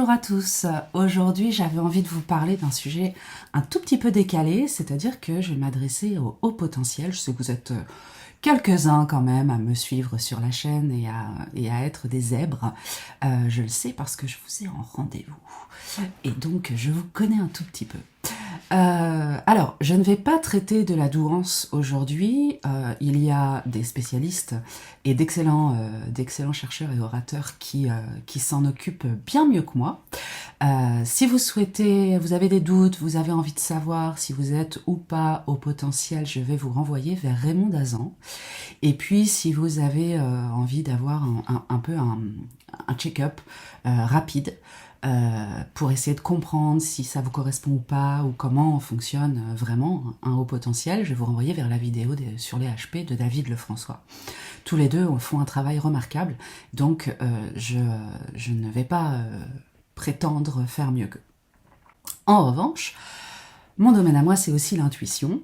Bonjour à tous. Aujourd'hui, j'avais envie de vous parler d'un sujet un tout petit peu décalé, c'est-à-dire que je vais m'adresser au haut potentiel. Je sais que vous êtes quelques-uns quand même à me suivre sur la chaîne et à être des zèbres. Je le sais parce que je vous ai en rendez-vous. Et donc, je vous connais un tout petit peu. Alors, je ne vais pas traiter de la douance aujourd'hui. Il y a des spécialistes et d'excellents chercheurs et orateurs qui s'en occupent bien mieux que moi. Si vous souhaitez, vous avez des doutes, vous avez envie de savoir si vous êtes ou pas au potentiel, je vais vous renvoyer vers Raymond Dazan. Et puis, si vous avez envie d'avoir un peu un check-up rapide, pour essayer de comprendre si ça vous correspond ou pas, ou comment fonctionne vraiment un haut potentiel, je vais vous renvoyer vers la vidéo sur les HP de David Lefrançois. Tous les deux font un travail remarquable, donc je ne vais pas prétendre faire mieux qu'eux. En revanche, mon domaine à moi, c'est aussi l'intuition.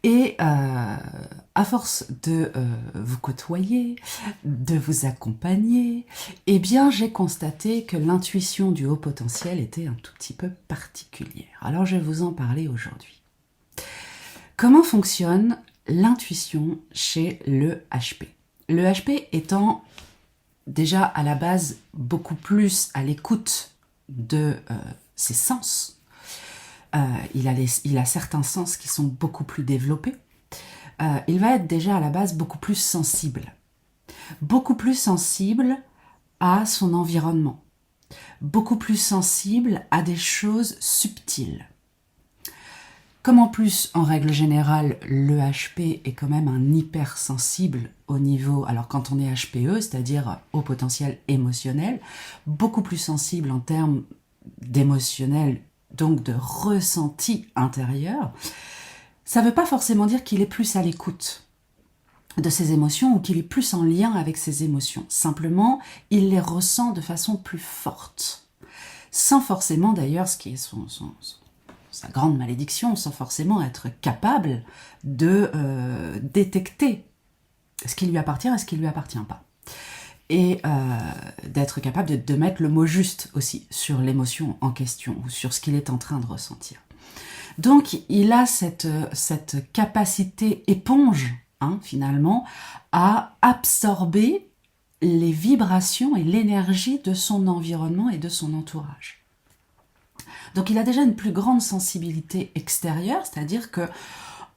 Et à force de vous côtoyer, de vous accompagner, eh bien, j'ai constaté que l'intuition du haut potentiel était un tout petit peu particulière. Alors, je vais vous en parler aujourd'hui. Comment fonctionne l'intuition chez le HP? Le HP étant déjà à la base beaucoup plus à l'écoute de ses sens. Il a certains sens qui sont beaucoup plus développés. Il va être déjà à la base beaucoup plus sensible à son environnement, beaucoup plus sensible à des choses subtiles. Comme en plus, en règle générale, le HP est quand même un hypersensible au niveau, alors quand on est HPE, c'est-à-dire au potentiel émotionnel, beaucoup plus sensible en termes d'émotionnel, donc de ressenti intérieur, ça ne veut pas forcément dire qu'il est plus à l'écoute de ses émotions ou qu'il est plus en lien avec ses émotions. Simplement, il les ressent de façon plus forte. Sans forcément, d'ailleurs, ce qui est sa grande malédiction, sans forcément être capable de détecter ce qui lui appartient et ce qui ne lui appartient pas. Et d'être capable de mettre le mot juste aussi sur l'émotion en question ou sur ce qu'il est en train de ressentir. Donc, il a cette capacité éponge, finalement, à absorber les vibrations et l'énergie de son environnement et de son entourage. Donc, il a déjà une plus grande sensibilité extérieure, c'est-à-dire que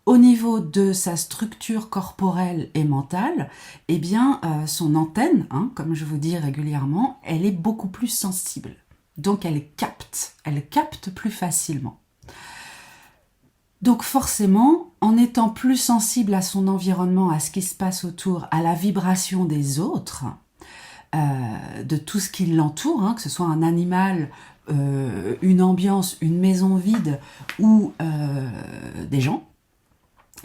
au niveau de sa structure corporelle et mentale, eh bien, son antenne, comme je vous dis régulièrement, elle est beaucoup plus sensible. Donc, elle capte plus facilement. Donc forcément, en étant plus sensible à son environnement, à ce qui se passe autour, à la vibration des autres, de tout ce qui l'entoure, que ce soit un animal, une ambiance, une maison vide ou des gens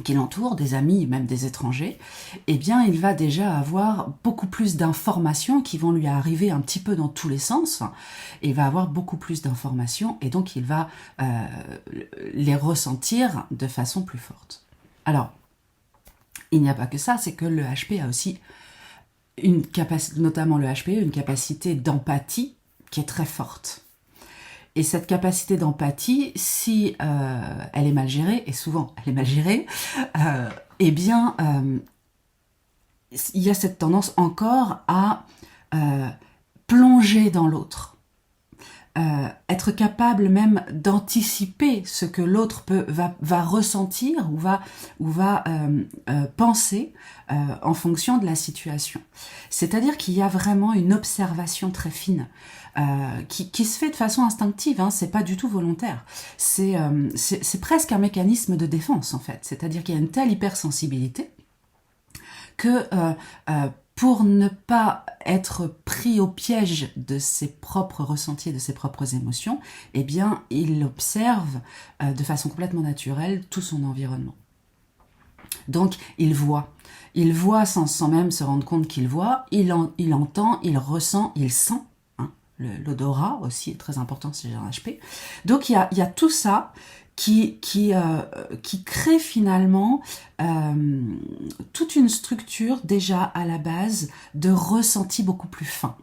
qui l'entourent, des amis, même des étrangers, eh bien, il va déjà avoir beaucoup plus d'informations qui vont lui arriver un petit peu dans tous les sens. Il va avoir beaucoup plus d'informations et donc il va les ressentir de façon plus forte. Alors, il n'y a pas que ça, c'est que le HP a aussi une capacité, notamment le HP, une capacité d'empathie qui est très forte. Et cette capacité d'empathie, si elle est mal gérée, et souvent elle est mal gérée, eh bien, il y a cette tendance encore à plonger dans l'autre. Être capable même d'anticiper ce que l'autre va ressentir ou va penser en fonction de la situation. C'est-à-dire qu'il y a vraiment une observation très fine qui se fait de façon instinctive, c'est pas du tout volontaire. C'est presque un mécanisme de défense en fait. C'est-à-dire qu'il y a une telle hypersensibilité que pour ne pas être pris au piège de ses propres ressentis et de ses propres émotions, eh bien, il observe de façon complètement naturelle tout son environnement. Donc, il voit sans même se rendre compte qu'il voit, il entend, il ressent, il sent. L'odorat aussi est très important chez un HP. Donc, il y a tout ça qui crée finalement toute une structure déjà à la base de ressenti beaucoup plus fin,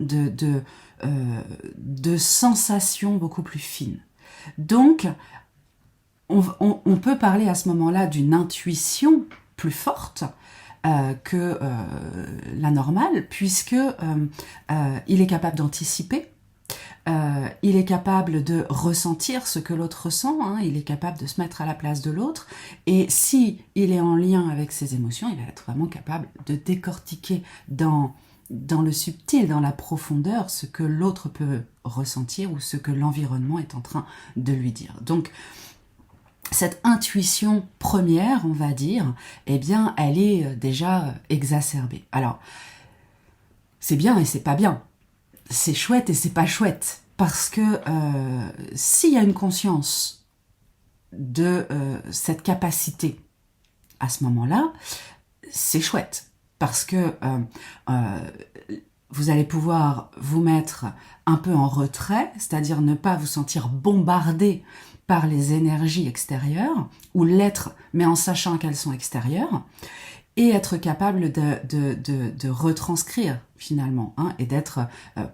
de de sensations beaucoup plus fines. Donc, on peut parler à ce moment-là d'une intuition plus forte que la normale, puisque il est capable d'anticiper, il est capable de ressentir ce que l'autre ressent, hein, il est capable de se mettre à la place de l'autre, et si il est en lien avec ses émotions, il va être vraiment capable de décortiquer dans le subtil, dans la profondeur, ce que l'autre peut ressentir ou ce que l'environnement est en train de lui dire. Donc, cette intuition première, on va dire, eh bien, elle est déjà exacerbée. Alors, c'est bien et c'est pas bien. C'est chouette et c'est pas chouette. Parce que s'il y a une conscience de cette capacité à ce moment-là, c'est chouette. Parce que vous allez pouvoir vous mettre un peu en retrait, c'est-à-dire ne pas vous sentir bombardé par les énergies extérieures, ou l'être, mais en sachant qu'elles sont extérieures, et être capable de retranscrire finalement, hein, et d'être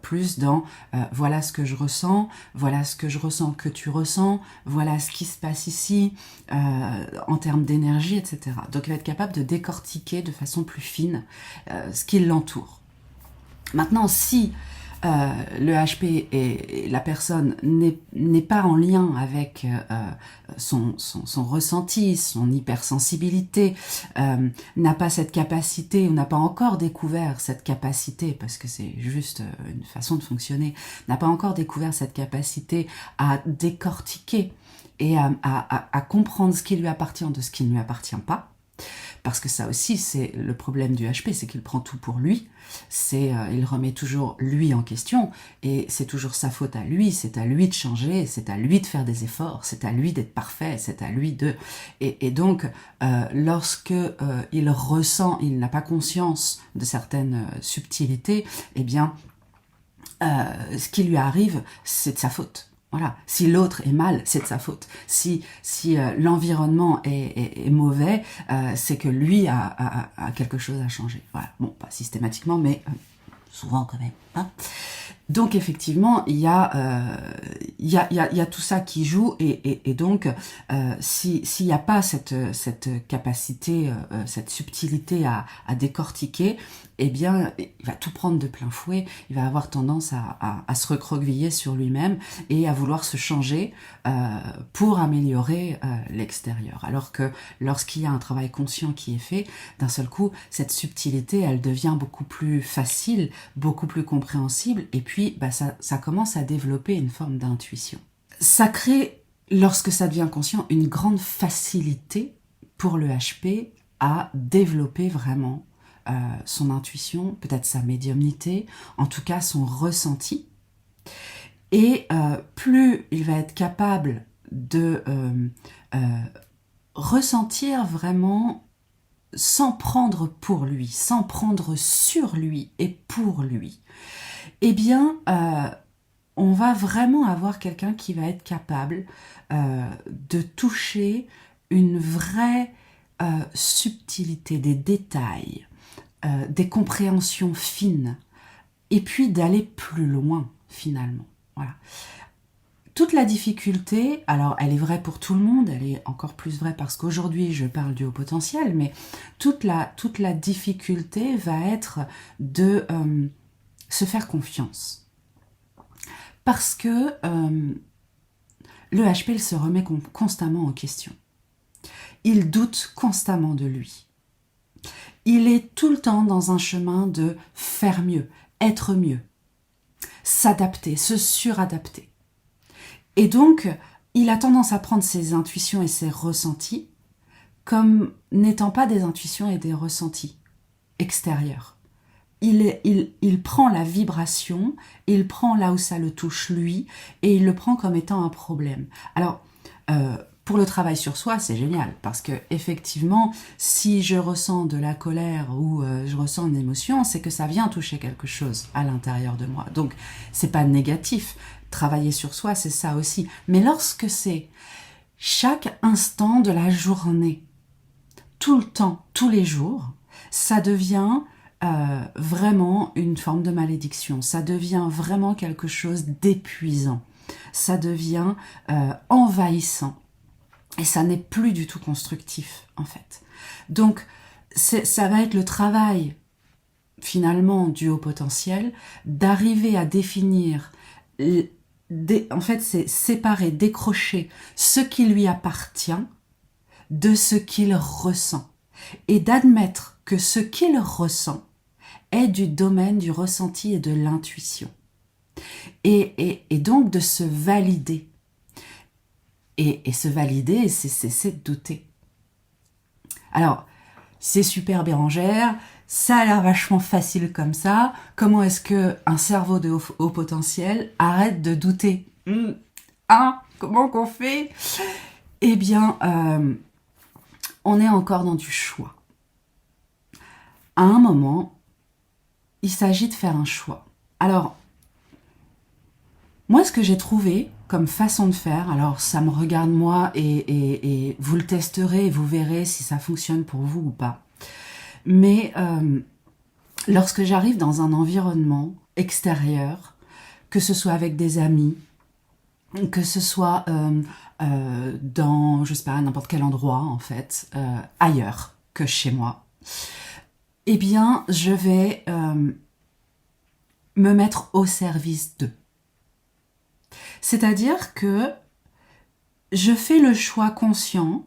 plus dans voilà ce que je ressens que tu ressens, voilà ce qui se passe ici en termes d'énergie, etc. Donc il va être capable de décortiquer de façon plus fine ce qui l'entoure. Maintenant, si le HP et la personne n'est pas en lien avec son ressenti, son hypersensibilité, n'a pas cette capacité, ou n'a pas encore découvert cette capacité, parce que c'est juste une façon de fonctionner, n'a pas encore découvert cette capacité à décortiquer et à comprendre ce qui lui appartient de ce qui ne lui appartient pas. Parce que ça aussi, c'est le problème du HP, c'est qu'il prend tout pour lui. Il remet toujours lui en question, et c'est toujours sa faute à lui, c'est à lui de changer, c'est à lui de faire des efforts, c'est à lui d'être parfait, c'est à lui de... Et donc, lorsque il ressent, il n'a pas conscience de certaines subtilités, eh bien, ce qui lui arrive, c'est de sa faute. Voilà. Si l'autre est mal, c'est de sa faute. Si l'environnement est mauvais, c'est que lui a quelque chose à changer. Voilà. Bon, pas systématiquement, mais souvent quand même. Hein. Donc effectivement, il y a tout ça qui joue, et donc s'il n'y a pas cette capacité, cette subtilité à décortiquer, eh bien, il va tout prendre de plein fouet, il va avoir tendance à se recroqueviller sur lui-même et à vouloir se changer pour améliorer l'extérieur. Alors que lorsqu'il y a un travail conscient qui est fait, d'un seul coup, cette subtilité, elle devient beaucoup plus facile, beaucoup plus compréhensible, et puis ça commence à développer une forme d'intuition. Ça crée, lorsque ça devient conscient, une grande facilité pour le HP à développer vraiment son intuition, peut-être sa médiumnité, en tout cas son ressenti. Et plus il va être capable de ressentir vraiment sans prendre pour lui, sans prendre sur lui et pour lui, eh bien, on va vraiment avoir quelqu'un qui va être capable de toucher une vraie subtilité, des détails, des compréhensions fines, et puis d'aller plus loin, finalement. Voilà. Toute la difficulté, alors elle est vraie pour tout le monde, elle est encore plus vraie parce qu'aujourd'hui je parle du haut potentiel, mais toute la difficulté va être de se faire confiance. Parce que le HP il se remet constamment en question. Il doute constamment de lui. Il est tout le temps dans un chemin de faire mieux, être mieux, s'adapter, se suradapter. Et donc, il a tendance à prendre ses intuitions et ses ressentis comme n'étant pas des intuitions et des ressentis extérieurs. Il prend la vibration, il prend là où ça le touche lui, et il le prend comme étant un problème. Alors, pour le travail sur soi, c'est génial, parce que effectivement, si je ressens de la colère ou je ressens une émotion, c'est que ça vient toucher quelque chose à l'intérieur de moi. Donc, c'est pas négatif. Travailler sur soi, c'est ça aussi. Mais lorsque c'est chaque instant de la journée, tout le temps, tous les jours, ça devient vraiment une forme de malédiction. Ça devient vraiment quelque chose d'épuisant. Ça devient envahissant. Et ça n'est plus du tout constructif, en fait. Donc, ça va être le travail, finalement, du haut potentiel, d'arriver à définir, en fait, c'est séparer, décrocher ce qui lui appartient de ce qu'il ressent. Et d'admettre que ce qu'il ressent est du domaine du ressenti et de l'intuition. Et donc de se valider. Et se valider, c'est cesser de douter. Alors, c'est super Bérangère, ça a l'air vachement facile comme ça. Comment est-ce qu'un cerveau de haut potentiel arrête de douter? Comment qu'on fait? Eh bien, on est encore dans du choix. À un moment, il s'agit de faire un choix. Alors, moi, ce que j'ai trouvé comme façon de faire, alors ça me regarde moi et vous le testerez et vous verrez si ça fonctionne pour vous ou pas. Mais lorsque j'arrive dans un environnement extérieur, que ce soit avec des amis, que ce soit dans, je sais pas, n'importe quel endroit en fait, ailleurs que chez moi, eh bien, je vais me mettre au service d'eux. C'est-à-dire que je fais le choix conscient,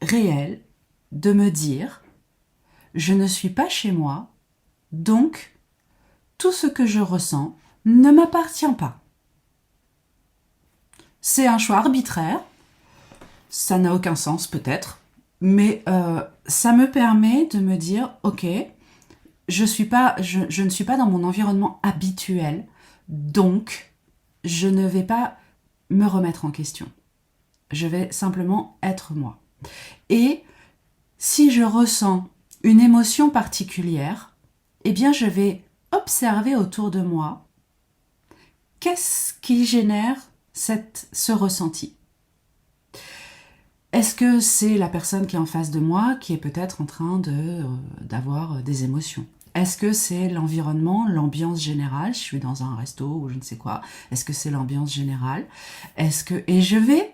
réel, de me dire « Je ne suis pas chez moi, donc tout ce que je ressens ne m'appartient pas. » C'est un choix arbitraire, ça n'a aucun sens peut-être, mais ça me permet de me dire « Ok, je ne suis pas dans mon environnement habituel, donc je ne vais pas me remettre en question. Je vais simplement être moi. » Et si je ressens une émotion particulière, eh bien je vais observer autour de moi qu'est-ce qui génère ce ressenti. Est-ce que c'est la personne qui est en face de moi qui est peut-être en train d'avoir des émotions? Est-ce que c'est l'environnement, l'ambiance générale? Je suis dans un resto ou je ne sais quoi. Est-ce que c'est l'ambiance générale? Et je vais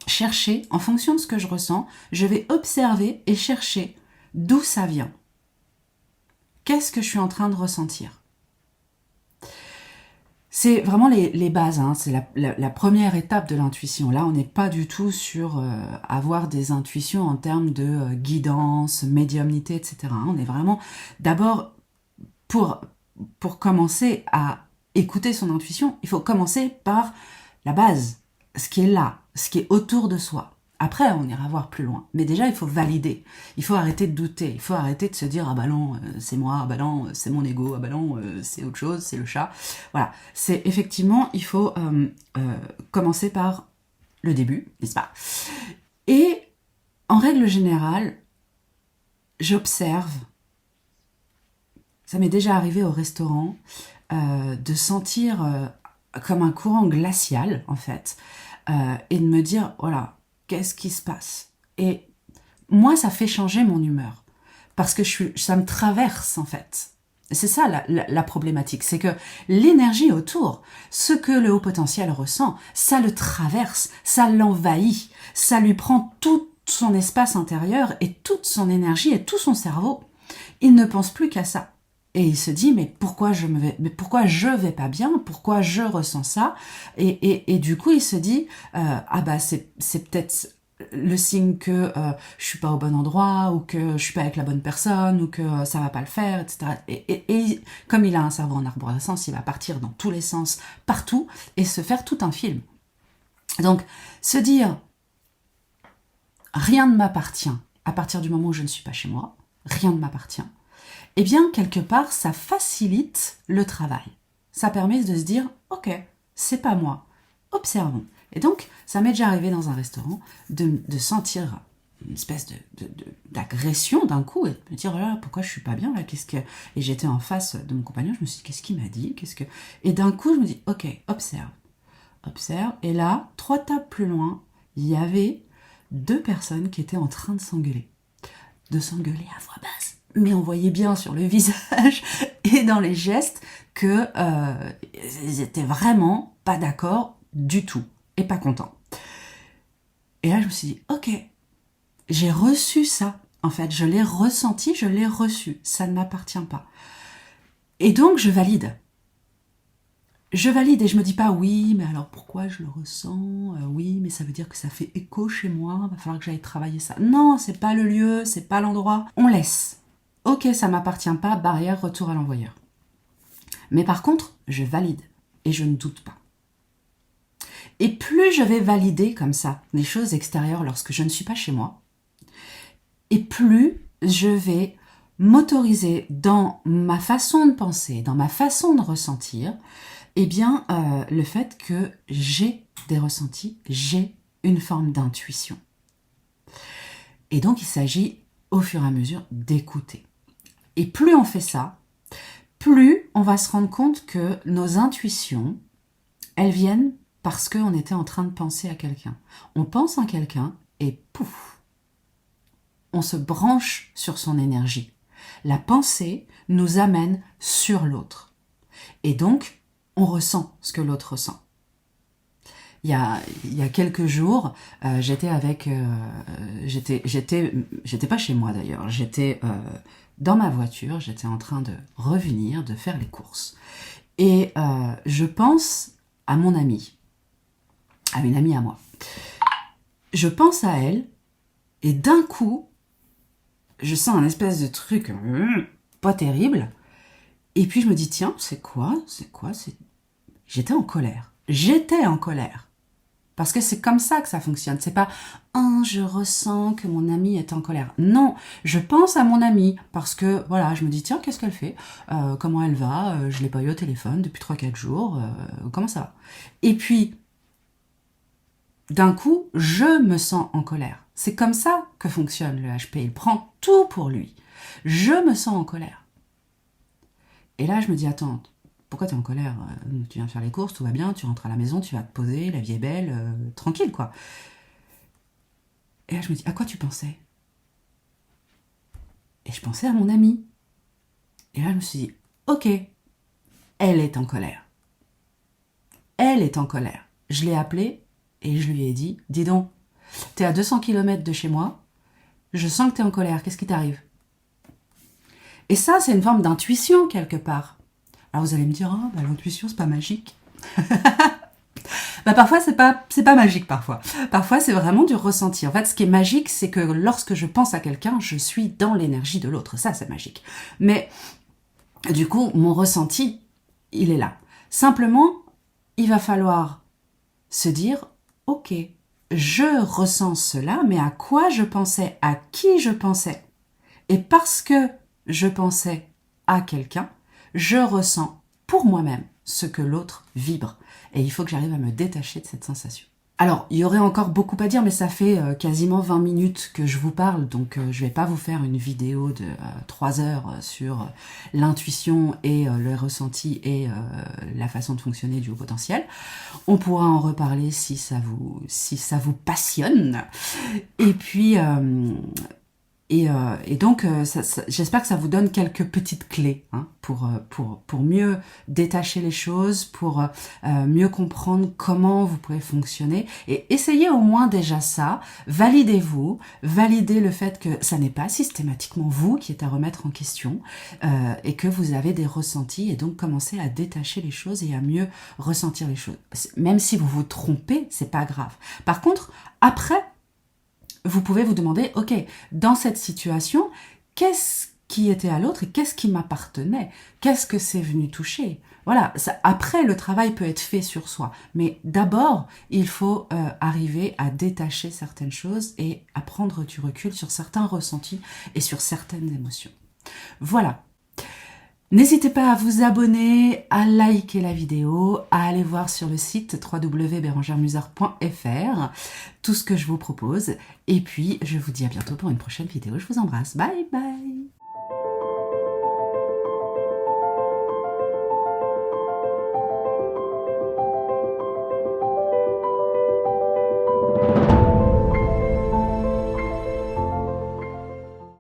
chercher, en fonction de ce que je ressens, je vais observer et chercher d'où ça vient. Qu'est-ce que je suis en train de ressentir? C'est vraiment les bases, hein. C'est la première étape de l'intuition. Là, on n'est pas du tout sur avoir des intuitions en termes de guidance, médiumnité, etc. On est vraiment d'abord, pour commencer à écouter son intuition, il faut commencer par la base, ce qui est là, ce qui est autour de soi. Après, on ira voir plus loin. Mais déjà, il faut valider. Il faut arrêter de douter. Il faut arrêter de se dire « Ah bah non, c'est moi. Ah bah non, c'est mon ego. Ah bah non, c'est autre chose, c'est le chat. » Voilà. C'est effectivement, il faut commencer par le début, n'est-ce pas? Et en règle générale, j'observe. Ça m'est déjà arrivé au restaurant de sentir comme un courant glacial, en fait, et de me dire « Voilà, qu'est-ce qui se passe ?» Et moi, ça fait changer mon humeur. Parce que ça me traverse, en fait. C'est ça la problématique. C'est que l'énergie autour, ce que le haut potentiel ressent, ça le traverse, ça l'envahit, ça lui prend tout son espace intérieur et toute son énergie et tout son cerveau. Il ne pense plus qu'à ça. Et il se dit, mais pourquoi je vais pas bien? Pourquoi je ressens ça? Et du coup, il se dit, ah bah, c'est peut-être le signe que je suis pas au bon endroit, ou que je suis pas avec la bonne personne, ou que ça va pas le faire, etc. Et comme il a un cerveau en arborescence, il va partir dans tous les sens, partout, et se faire tout un film. Donc, se dire, rien ne m'appartient, à partir du moment où je ne suis pas chez moi, rien ne m'appartient, eh bien, quelque part, ça facilite le travail. Ça permet de se dire, ok, c'est pas moi, observons. Et donc, ça m'est déjà arrivé dans un restaurant de sentir une espèce d'agression d'un coup et de me dire, voilà, pourquoi je suis pas bien là, Et j'étais en face de mon compagnon, je me suis dit, qu'est-ce qu'il m'a dit, Et d'un coup, je me dis, ok, observe. Et là, 3 tables plus loin, il y avait 2 personnes qui étaient en train de s'engueuler à voix basse. mais on voyait bien sur le visage et dans les gestes que ils étaient vraiment pas d'accord du tout et pas contents. Et là, je me suis dit, ok, j'ai reçu ça. En fait, je l'ai ressenti, je l'ai reçu. Ça ne m'appartient pas. Et donc, je valide. Je valide et je me dis pas, oui, mais alors pourquoi je le ressens? Oui, mais ça veut dire que ça fait écho chez moi, va falloir que j'aille travailler ça. Non, c'est pas le lieu, c'est pas l'endroit. On laisse. Ok, ça m'appartient pas, barrière, retour à l'envoyeur. Mais par contre, je valide et je ne doute pas. Et plus je vais valider comme ça les choses extérieures lorsque je ne suis pas chez moi, et plus je vais m'autoriser dans ma façon de penser, dans ma façon de ressentir, eh bien, le fait que j'ai des ressentis, j'ai une forme d'intuition. Et donc, il s'agit au fur et à mesure d'écouter. Et plus on fait ça, plus on va se rendre compte que nos intuitions, elles viennent parce qu'on était en train de penser à quelqu'un. On pense à quelqu'un et pouf, on se branche sur son énergie. La pensée nous amène sur l'autre. Et donc, on ressent ce que l'autre ressent. Il y a quelques jours, j'étais pas chez moi d'ailleurs, j'étais dans ma voiture, j'étais en train de revenir, de faire les courses. Et je pense à mon amie, à une amie à moi. Je pense à elle, et d'un coup, je sens un espèce de truc pas terrible. Et puis je me dis, tiens, c'est quoi? J'étais en colère. J'étais en colère. Parce que c'est comme ça que ça fonctionne. C'est pas je ressens que mon amie est en colère. Non, je pense à mon amie parce que voilà, je me dis tiens, qu'est-ce qu'elle fait? Comment elle va? Je l'ai pas eu au téléphone depuis 3-4 jours. Comment ça va? Et puis d'un coup, je me sens en colère. C'est comme ça que fonctionne le HP. Il prend tout pour lui. Je me sens en colère. Et là, je me dis attends, pourquoi tu es en colère? Tu viens faire les courses, tout va bien, tu rentres à la maison, tu vas te poser, la vie est belle, tranquille quoi. Et là je me dis, à quoi tu pensais? Et je pensais à mon amie. Et là je me suis dit, ok, elle est en colère. Elle est en colère. Je l'ai appelée et je lui ai dit, dis donc, t'es à 200 km de chez moi, je sens que t'es en colère, qu'est-ce qui t'arrive? Et ça, c'est une forme d'intuition quelque part. Alors vous allez me dire, l'intuition, c'est pas magique. Parfois, c'est pas magique parfois. Parfois, c'est vraiment du ressenti. En fait, ce qui est magique, c'est que lorsque je pense à quelqu'un, je suis dans l'énergie de l'autre. Ça, c'est magique. Mais, du coup, mon ressenti, il est là. Simplement, il va falloir se dire, ok, je ressens cela, mais à quoi je pensais, à qui je pensais? Et parce que je pensais à quelqu'un, je ressens pour moi-même ce que l'autre vibre. Et il faut que j'arrive à me détacher de cette sensation. Alors, il y aurait encore beaucoup à dire, mais ça fait quasiment 20 minutes que je vous parle, donc je vais pas vous faire une vidéo de 3 heures sur l'intuition et le ressenti et la façon de fonctionner du haut potentiel. On pourra en reparler si ça vous passionne. Et puis... Et donc, j'espère que ça vous donne quelques petites clés pour mieux détacher les choses, pour mieux comprendre comment vous pouvez fonctionner. Et essayez au moins déjà ça, validez-vous, validez le fait que ça n'est pas systématiquement vous qui êtes à remettre en question et que vous avez des ressentis et donc commencez à détacher les choses et à mieux ressentir les choses. Même si vous vous trompez, c'est pas grave. Par contre, après, vous pouvez vous demander, ok, dans cette situation, qu'est-ce qui était à l'autre et qu'est-ce qui m'appartenait? Qu'est-ce que c'est venu toucher? Voilà, ça, après, le travail peut être fait sur soi. Mais d'abord, il faut arriver à détacher certaines choses et à prendre du recul sur certains ressentis et sur certaines émotions. Voilà. N'hésitez pas à vous abonner, à liker la vidéo, à aller voir sur le site www.berangeremusard.fr tout ce que je vous propose. Et puis, je vous dis à bientôt pour une prochaine vidéo. Je vous embrasse. Bye bye.